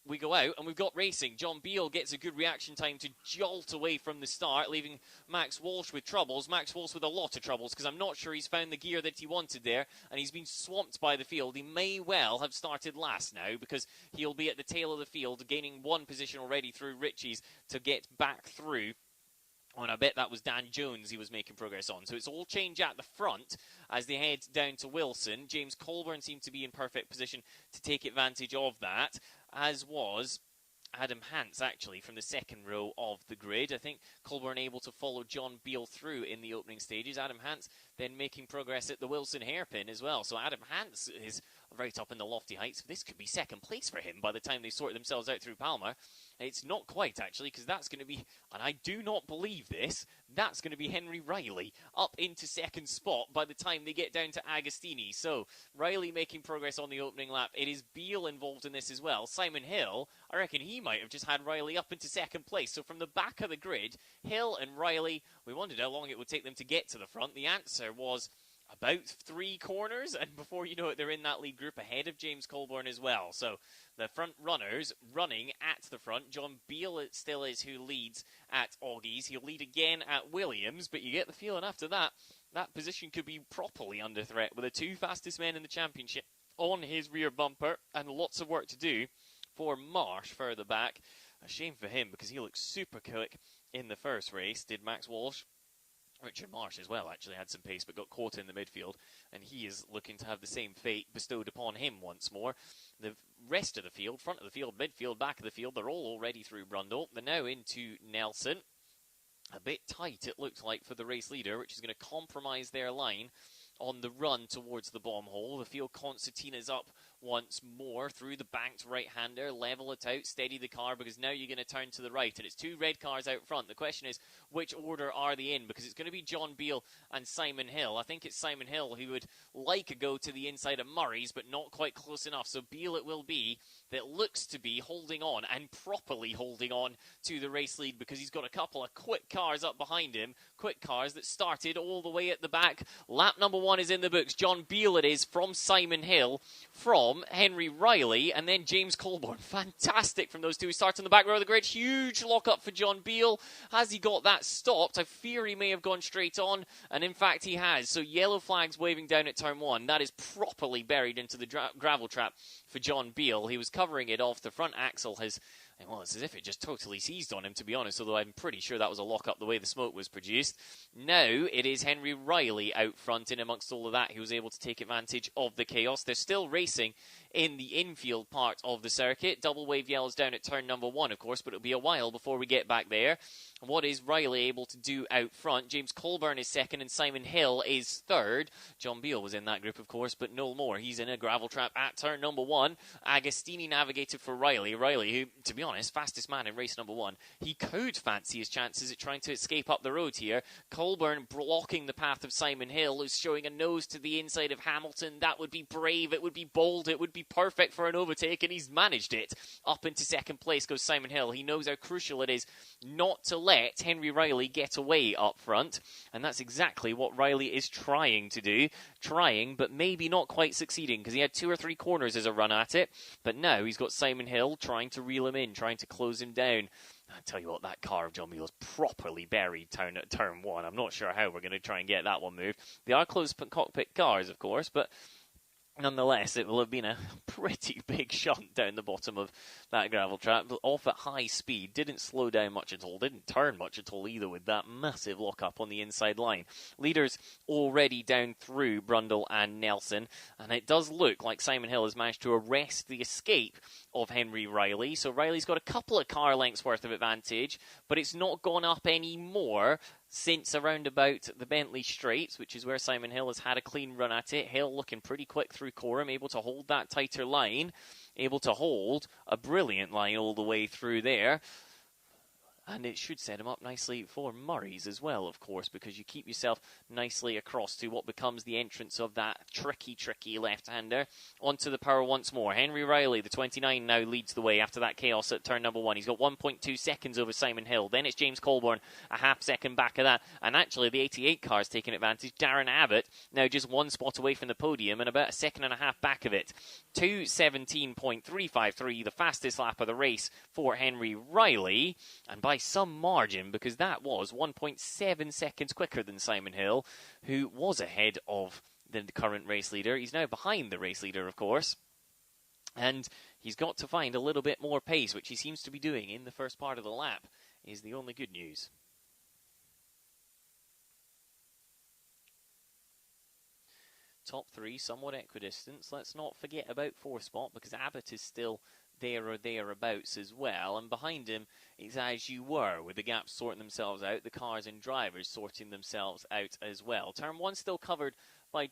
we go out and we've got racing. John Beale gets a good reaction time to jolt away from the start, leaving Max Walsh with troubles. Max Walsh with a lot of troubles because I'm not sure he's found the gear that he wanted there, and he's been swamped by the field. He may well have started last now because he'll be at the tail of the field, gaining one position already through Ritchie's to get back through. And I bet that was Dan Jones he was making progress on. So it's all change at the front as they head down to Wilson. James Colburn seemed to be in perfect position to take advantage of that, as was Adam Hance, actually, from the second row of the grid. I think Colburn able to follow John Beale through in the opening stages. Adam Hance then making progress at the Wilson hairpin as well. So Adam Hance is right up in the lofty heights. This could be second place for him by the time they sort themselves out through Palmer. It's not quite, actually, because that's going to be, and I do not believe this, that's going to be Henry Riley up into second spot by the time they get down to Agostini. So Riley making progress on the opening lap. It is Beale involved in this as well. Simon Hill, I reckon he might have just had Riley up into second place. So from the back of the grid, Hill and Riley, we wondered how long it would take them to get to the front. The answer was about 3 corners, and before you know it, they're in that lead group ahead of James Colburn as well. So the front runners running at the front. John Beale still is who leads at Augie's. He'll lead again at Williams, but you get the feeling after that, that position could be properly under threat with the 2 fastest men in the championship on his rear bumper, and lots of work to do for Marsh further back. A shame for him because he looked super quick in the first race, did Max Walsh. Richard Marsh as well actually had some pace but got caught in the midfield, and he is looking to have the same fate bestowed upon him once more. The rest of the field, front of the field, midfield, back of the field, they're all already through Brundle. They're now into Nelson. A bit tight it looked like for the race leader, which is going to compromise their line on the run towards the bomb hole. The field concertina's up once more through the banked right-hander, level it out, steady the car, because now you're going to turn to the right, and it's 2 red cars out front. The question is, which order are they in? Because it's going to be John Beale and Simon Hill. I think it's Simon Hill who would like a go to the inside of Murray's, but not quite close enough. So Beale it will be that looks to be holding on, and properly holding on to the race lead, because he's got a couple of quick cars up behind him, quick cars that started all the way at the back. Lap number 1 is in the books. John Beale it is from Simon Hill, from Henry Riley, and then James Colburn. Fantastic from those two. Start on the back row of the grid. Huge lock-up for John Beale. Has he got that stopped? I fear he may have gone straight on, and in fact he has. So yellow flags waving down at turn 1. That is properly buried into the gravel trap for John Beale. He was covering it off. The front axle has... Well, it's as if it just totally seized on him, to be honest, although I'm pretty sure that was a lock-up the way the smoke was produced. Now it is Henry Riley out front. In amongst all of that, he was able to take advantage of the chaos. They're still racing in the infield part of the circuit. Double wave yellows down at turn number 1, of course, but it'll be a while before we get back there. What is Riley able to do out front? James Colburn is second and Simon Hill is third. John Beale was in that group, of course, but no more. He's in a gravel trap at turn number 1. Agostini navigated for Riley. Riley, who, to be honest, fastest man in race number 1. He could fancy his chances at trying to escape up the road here. Colburn blocking the path of Simon Hill, who's showing a nose to the inside of Hamilton. That would be brave, it would be bold, it would be perfect for an overtake, and he's managed it. Up into second place goes Simon Hill. He knows how crucial it is not to let Henry Riley get away up front, and that's exactly what Riley is trying to do. Trying, but maybe not quite succeeding, because he had 2 or 3 corners as a run at it, but now he's got Simon Hill trying to reel him in, trying to close him down. I tell you what, that car of John Beale is properly buried down at turn 1. I'm not sure how we're going to try and get that one moved. They are closed cockpit cars, of course, but nonetheless, it will have been a pretty big shunt down the bottom of that gravel trap. Off at high speed, didn't slow down much at all, didn't turn much at all either with that massive lock-up on the inside line. Leaders already down through Brundle and Nelson, and it does look like Simon Hill has managed to arrest the escape of Henry Riley. So Riley's got a couple of car lengths worth of advantage, but it's not gone up any more since around about the Bentley Straights, which is where Simon Hill has had a clean run at it. Hill looking pretty quick through Coram, able to hold that tighter line, able to hold a brilliant line all the way through there. And it should set him up nicely for Murray's as well, of course, because you keep yourself nicely across to what becomes the entrance of that tricky left-hander. Onto the power once more. Henry Riley, the 29, now leads the way after that chaos at turn number 1. He's got 1.2 seconds over Simon Hill. Then it's James Colborne, a half second back of that. And actually, the 88 car's taking advantage. Darren Abbott, now just 1 spot away from the podium and about a second and a half back of it. 2:17.353, the fastest lap of the race for Henry Riley. And by some margin, because that was 1.7 seconds quicker than Simon Hill, who was ahead of the current race leader. He's now behind the race leader, of course, and he's got to find a little bit more pace, which he seems to be doing in the first part of the lap, is the only good news. Top 3 somewhat equidistant. Let's not forget about 4th spot, because Abbott is still there or thereabouts as well, and behind him is As You Were, with the gaps sorting themselves out, the cars and drivers sorting themselves out as well. Turn 1 still covered by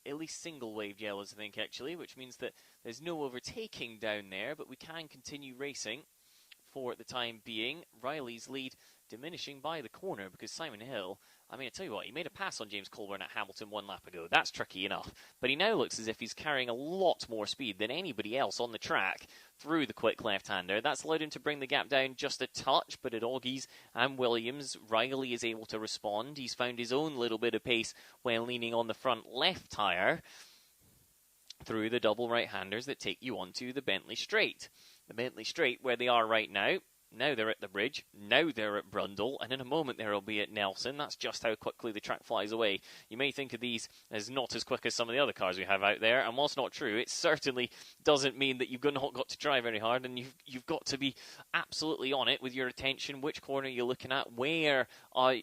at least single waved yellows, I think, actually, which means that there's no overtaking down there, but we can continue racing for the time being. Riley's lead diminishing by the corner, because Simon Hill, I mean, I tell you what, he made a pass on James Colburn at Hamilton 1 lap ago. That's tricky enough. But he now looks as if he's carrying a lot more speed than anybody else on the track through the quick left-hander. That's allowed him to bring the gap down just a touch, but at Augies and Williams, Riley is able to respond. He's found his own little bit of pace when leaning on the front left tyre through the double right-handers that take you onto the Bentley Straight. The Bentley Straight, where they are right now. Now they're at the bridge, now they're at Brundle, and in a moment they'll be at Nelson. That's just how quickly the track flies away. You may think of these as not as quick as some of the other cars we have out there, and whilst not true, it certainly doesn't mean that you've not got to try very hard, and you've got to be absolutely on it with your attention. Which corner are you looking at? Where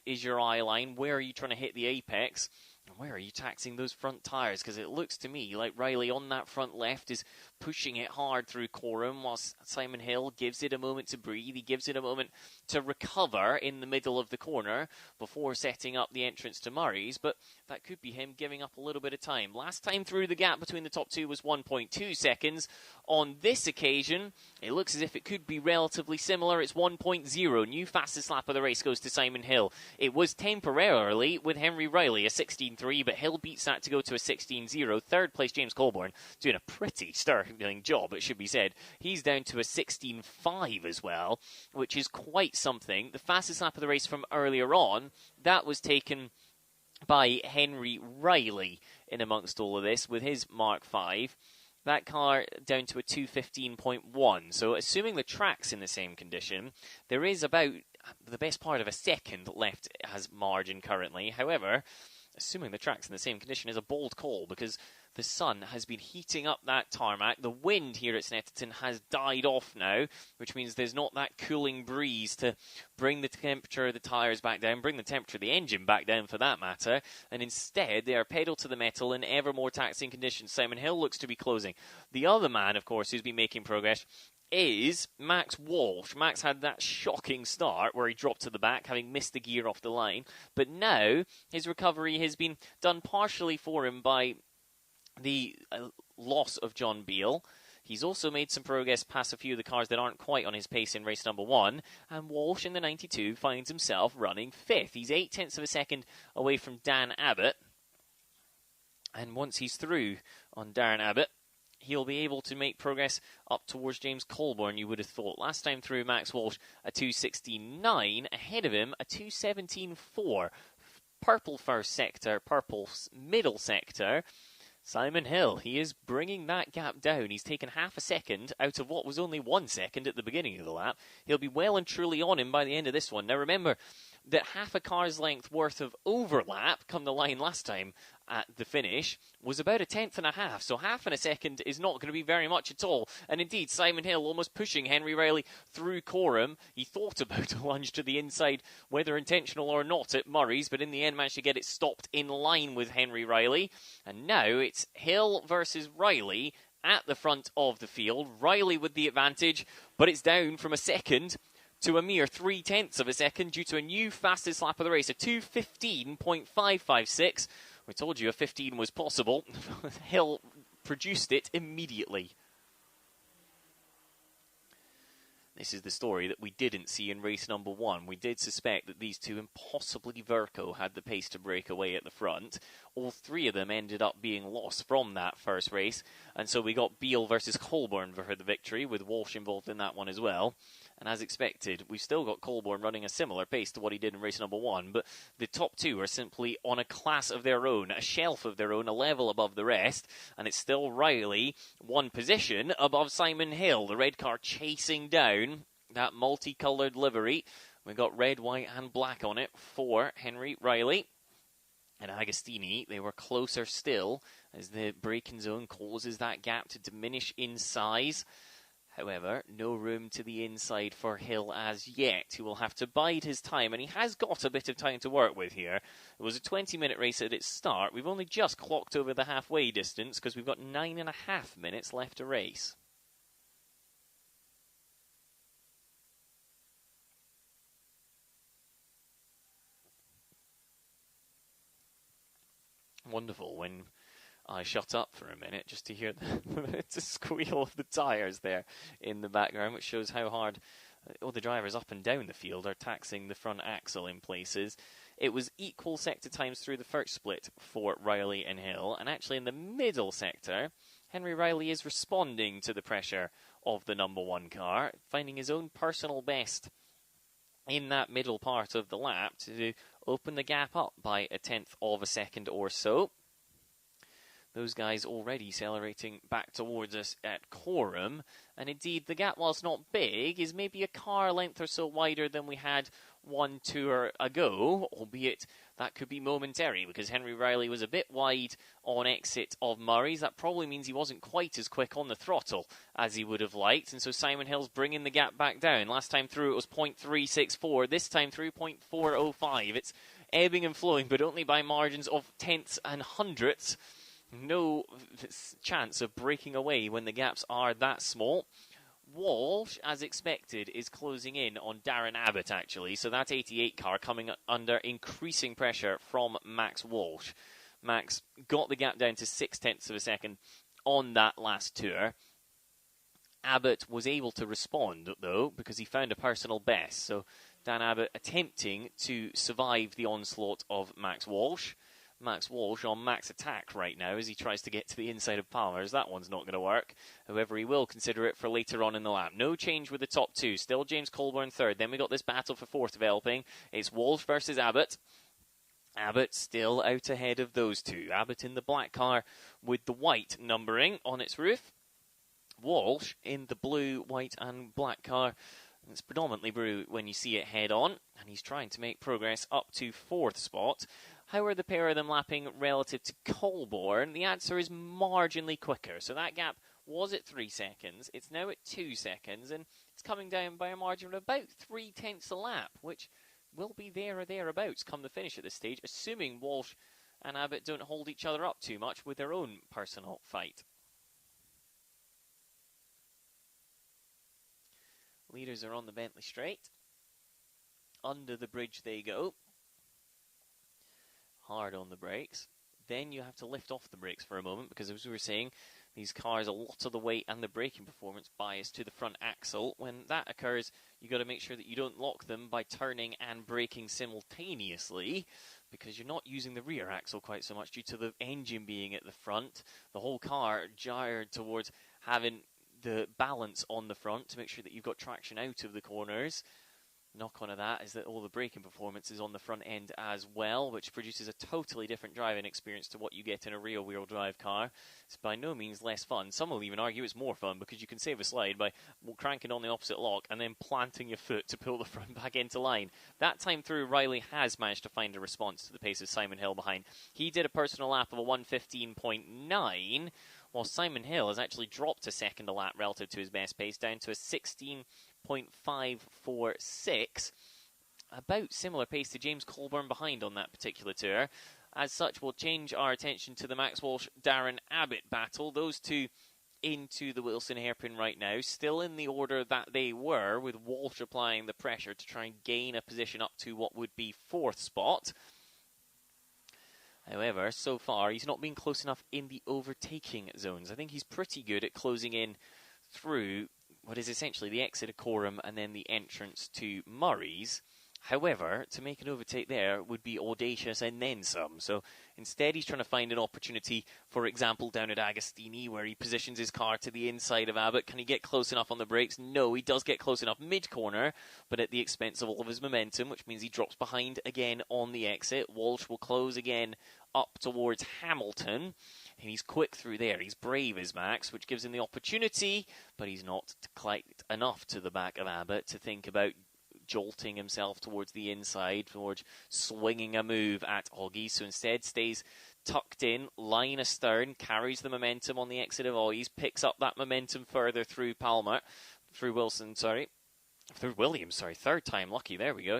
is your eye line? Where are you trying to hit the apex? And where are you taxing those front tyres? Because it looks to me like Riley on that front left is pushing it hard through Coram, whilst Simon Hill gives it a moment to breathe. He gives it a moment to recover in the middle of the corner before setting up the entrance to Murray's. But that could be him giving up a little bit of time. Last time through, the gap between the top 2 was 1.2 seconds. On this occasion, it looks as if it could be relatively similar. It's 1.0. New fastest lap of the race goes to Simon Hill. It was temporarily with Henry Riley, a 16.3, but Hill beats that to go to a 16.0. Third place, James Colborne, doing a pretty sterling job, it should be said. He's down to a 16.5 as well, which is quite something. The fastest lap of the race from earlier on, that was taken by Henry Riley in amongst all of this with his Mark 5. That car down to a 2:15.1. So assuming the track's in the same condition, there is about the best part of a second left as margin currently. However, assuming the track's in the same condition is a bold call, because the sun has been heating up that tarmac. The wind here at Snetterton has died off now, which means there's not that cooling breeze to bring the temperature of the tyres back down, bring the temperature of the engine back down for that matter, and instead they are pedal to the metal in ever more taxing conditions. Simon Hill looks to be closing. The other man, of course, who's been making progress is Max Walsh. Max had that shocking start where he dropped to the back, having missed the gear off the line, but now his recovery has been done partially for him by the loss of John Beale. He's also made some progress past a few of the cars that aren't quite on his pace in race number 1, and Walsh in the 92 finds himself running 5th. He's 0.8 of a second away from Dan Abbott, and once he's through on Darren Abbott, he'll be able to make progress up towards James Colborne, you would have thought. Last time through, Max Walsh, a 2:16.9. Ahead of him, a 2:17.4. Purple first sector, purple middle sector. Simon Hill, he is bringing that gap down. He's taken half a second out of what was only 1 second at the beginning of the lap. He'll be well and truly on him by the end of this one. Now remember that half a car's length worth of overlap come the line last time at the finish was about 1/10.5, so half in a second is not going to be very much at all. And indeed, Simon Hill almost pushing Henry Riley through Coram. He thought about a lunge to the inside, whether intentional or not, at Murray's, but in the end managed to get it stopped in line with Henry Riley. And now it's Hill versus Riley at the front of the field. Riley with the advantage, but it's down from a second to a mere 0.3 of a second due to a new fastest lap of the race, a 2:15.556. We told you a 15 was possible. Hill produced it immediately. this is the story that we didn't see in race number 1. We did suspect that these two, and possibly Verco, had the pace to break away at the front. All three of them ended up being lost from that first race, and so we got Beale versus Colborne for the victory, with Walsh involved in that one as well. And as expected, we've still got Colborne running a similar pace to what he did in race number 1, but the top two are simply on a class of their own, a shelf of their own, a level above the rest, and it's still Riley one position above Simon Hill, the red car chasing down that multicoloured livery. We've got red, white and black on it for Henry Riley. And Agostini, they were closer still as the braking zone causes that gap to diminish in size. However, no room to the inside for Hill as yet, who will have to bide his time, and he has got a bit of time to work with here. It was a 20-minute race at its start. We've only just clocked over the halfway distance because we've got 9.5 minutes left to race. Wonderful when I shut up for a minute just to hear the squeal of the tyres there in the background, which shows how hard all the drivers up and down the field are taxing the front axle in places. It was equal sector times through the first split for Riley and Hill, and actually in the middle sector, Henry Riley is responding to the pressure of the number 1 car, finding his own personal best in that middle part of the lap to open the gap up by 1/10 of a second or so. Those guys already accelerating back towards us at Coram. And indeed, the gap, whilst not big, is maybe a car length or so wider than we had one tour ago, albeit that could be momentary, because Henry Riley was a bit wide on exit of Murray's. That probably means he wasn't quite as quick on the throttle as he would have liked, and so Simon Hill's bringing the gap back down. Last time through it was 0.364, this time through 0.405. It's ebbing and flowing, but only by margins of tenths and hundredths. No chance of breaking away when the gaps are that small. Walsh, as expected, is closing in on Darren Abbott, actually. So that 88 car coming under increasing pressure from Max Walsh. Max got the gap down to 0.6 of a second on that last tour. Abbott was able to respond, though, because he found a personal best. So Dan Abbott attempting to survive the onslaught of Max Walsh. Max Walsh on max attack right now as he tries to get to the inside of Palmer's. That one's not going to work. However, he will consider it for later on in the lap. No change with the top two. Still James Colborne third. Then we got this battle for fourth developing. It's Walsh versus Abbott. Abbott still out ahead of those two. Abbott in the black car with the white numbering on its roof. Walsh in the blue, white and black car. It's predominantly blue when you see it head on. And he's trying to make progress up to fourth spot. How are the pair of them lapping relative to Colborne? The answer is marginally quicker. So that gap was at 3 seconds. It's now at 2 seconds. And it's coming down by a margin of about 0.3 a lap, which will be there or thereabouts come the finish at this stage, assuming Walsh and Abbott don't hold each other up too much with their own personal fight. Leaders are on the Bentley straight. Under the bridge they go. Hard on the brakes. Then you have to lift off the brakes for a moment because, as we were saying, these cars, a lot of the weight and the braking performance bias to the front axle. When that occurs, you've got to make sure that you don't lock them by turning and braking simultaneously, because you're not using the rear axle quite so much due to the engine being at the front. The whole car gyred towards having the balance on the front to make sure that you've got traction out of the corners. Knock on of that is that all the braking performance is on the front end as well, which produces a totally different driving experience to what you get in a rear-wheel drive car. It's by no means less fun. Some will even argue it's more fun because you can save a slide by cranking on the opposite lock and then planting your foot to pull the front back into line. That time through, Riley has managed to find a response to the pace of Simon Hill behind. He did a personal lap of a 1:15.9, while Simon Hill has actually dropped a second a lap relative to his best pace, down to a 16.546. About similar pace to James Colborne behind on that particular tour. As such, we'll change our attention to the Max Walsh-Darren Abbott battle. Those two into the Wilson hairpin right now, still in the order that they were, with Walsh applying the pressure to try and gain a position up to what would be fourth spot. However, so far, he's not been close enough in the overtaking zones. I think he's pretty good at closing in through what is essentially the exit of Coram and then the entrance to Murray's. However, to make an overtake there would be audacious and then some. So instead, he's trying to find an opportunity, for example, down at Agostini, where he positions his car to the inside of Abbott. Can he get close enough on the brakes? No, he does get close enough mid-corner, but at the expense of all of his momentum, which means he drops behind again on the exit. Walsh will close again up towards Hamilton, and he's quick through there. He's brave as Max, which gives him the opportunity, but he's not quite enough to the back of Abbott to think about jolting himself towards the inside, towards swinging a move at Oggy. So instead stays tucked in, line astern, carries the momentum on the exit of Oggy's, picks up that momentum further through Williams, third time lucky, there we go.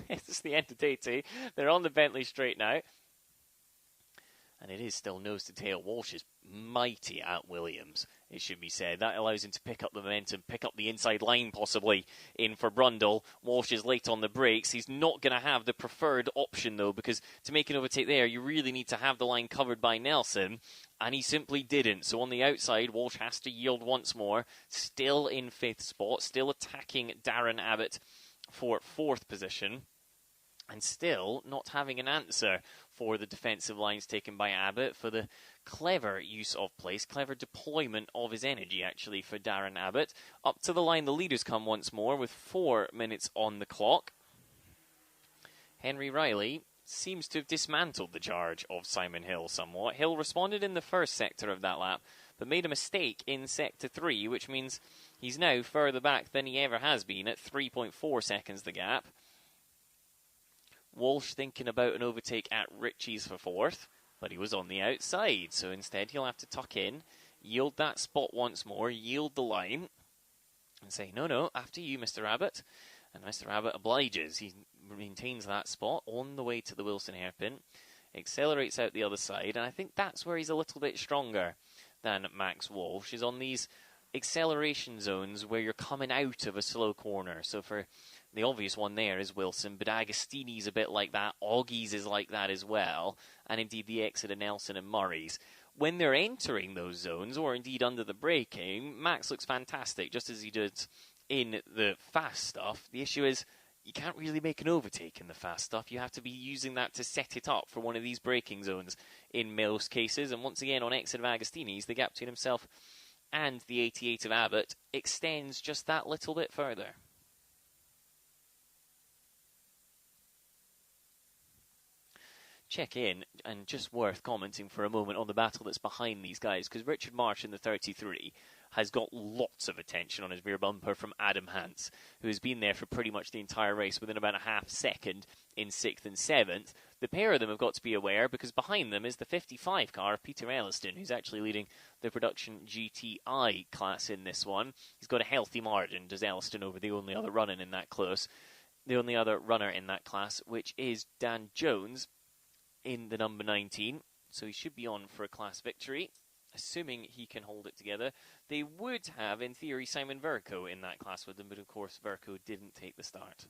It's the end of day 2. They're on the Bentley straight now. And it is still nose to tail. Walsh is mighty at Williams, it should be said. That allows him to pick up the momentum, pick up the inside line possibly in for Brundle. Walsh is late on the brakes. He's not going to have the preferred option though, because to make an overtake there, you really need to have the line covered by Nelson, and he simply didn't. So on the outside, Walsh has to yield once more. Still in 5th spot, still attacking Darren Abbott for 4th position, and still not having an answer for the defensive lines taken by Abbott, for the clever use of place, clever deployment of his energy, actually, for Darren Abbott. Up to the line, the leaders come once more with 4 minutes on the clock. Henry Riley seems to have dismantled the charge of Simon Hill somewhat. Hill responded in the first sector of that lap, but made a mistake in sector 3, which means he's now further back than he ever has been at 3.4 seconds the gap. Walsh thinking about an overtake at Ritchie's for 4th, but he was on the outside, so instead he'll have to tuck in, yield that spot once more, yield the line, and say, no, after you, Mr. Abbott. And Mr. Abbott obliges. He maintains that spot on the way to the Wilson hairpin, accelerates out the other side, and I think that's where he's a little bit stronger than Max Walsh, is on these acceleration zones where you're coming out of a slow corner. So for the obvious one there is Wilson, but Agostini's a bit like that, Oggy's is like that as well, and indeed the exit of Nelson and Murray's. When they're entering those zones, or indeed under the braking, Max looks fantastic, just as he did in the fast stuff. The issue is, you can't really make an overtake in the fast stuff. You have to be using that to set it up for one of these braking zones in most cases, and once again on exit of Agostini's, the gap between himself and the 88 of Abbott extends just that little bit further. Check in, and just worth commenting for a moment on the battle that's behind these guys, because Richard Marsh in the 33 has got lots of attention on his rear bumper from Adam Hance, who has been there for pretty much the entire race within about a half second in 6th and 7th. The pair of them have got to be aware, because behind them is the 55 car of Peter Elliston, who's actually leading the production GTI class in this one. He's got a healthy margin, does Elliston, over the only other runner in that class, which is Dan Jones in the number 19. So he should be on for a class victory, assuming he can hold it together. They would have, in theory, Simon Verco in that class with them, but of course Verco didn't take the start.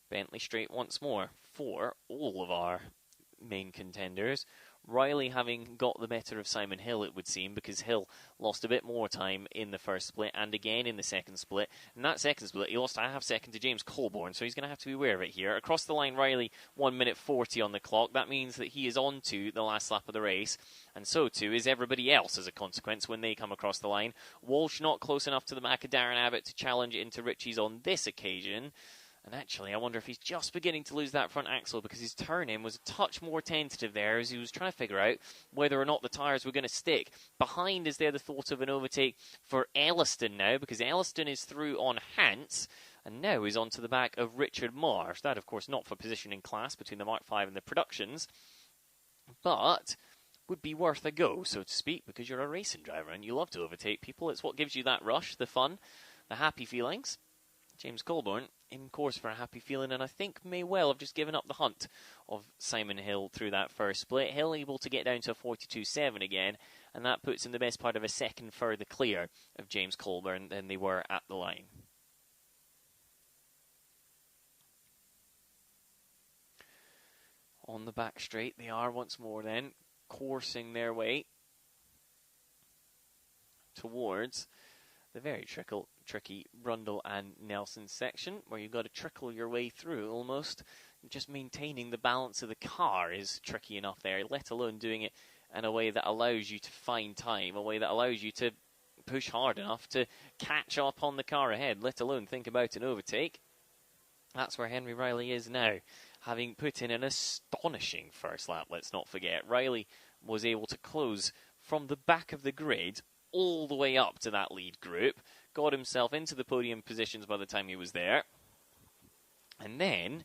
Bentley straight once more for all of our main contenders. Riley having got the better of Simon Hill, it would seem, because Hill lost a bit more time in the first split and again in the second split. In that second split, he lost a half second to James Colborne, so he's going to have to be aware of it here. Across the line, Riley, 1 minute 40 on the clock. That means that he is on to the last lap of the race, and so too is everybody else as a consequence when they come across the line. Walsh not close enough to the back of Darren Abbott to challenge into Ritchie's on this occasion. And actually, I wonder if he's just beginning to lose that front axle, because his turn-in was a touch more tentative there as he was trying to figure out whether or not the tyres were going to stick. Behind is there the thought of an overtake for Elliston now, because Elliston is through on Hance, and now is onto the back of Richard Marsh. That, of course, not for position in class between the Mark V and the Productions, but would be worth a go, so to speak, because you're a racing driver and you love to overtake people. It's what gives you that rush, the fun, the happy feelings. James Colborne in course for a happy feeling, and I think may well have just given up the hunt of Simon Hill through that first split. Hill able to get down to a 42.7 again, and that puts in the best part of a second further clear of James Colborne than they were at the line. On the back straight they are once more then. coursing their way towards the very tricky Brundle and Nelson section, where you've got to trickle your way through almost. Just maintaining the balance of the car is tricky enough there, let alone doing it in a way that allows you to find time, a way that allows you to push hard enough to catch up on the car ahead, let alone think about an overtake. That's where Henry Riley is now, having put in an astonishing first lap, let's not forget. Riley was able to close from the back of the grid all the way up to that lead group, got himself into the podium positions by the time he was there, and then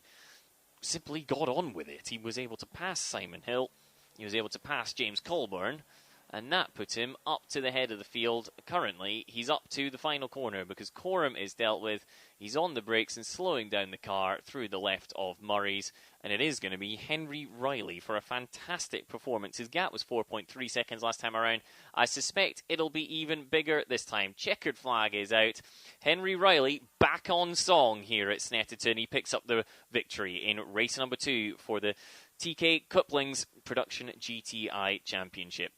simply got on with it. He was able to pass Simon Hill, he was able to pass James Colburn, and that put him up to the head of the field. Currently, he's up to the final corner because Coram is dealt with. He's on the brakes and slowing down the car through the left of Murray's, and it is going to be Henry Riley for a fantastic performance. His gap was 4.3 seconds last time around. I suspect it'll be even bigger this time. Checkered flag is out. Henry Riley back on song here at Snetterton. He picks up the victory in race number 2 for the TK Couplings Production GTI Championship.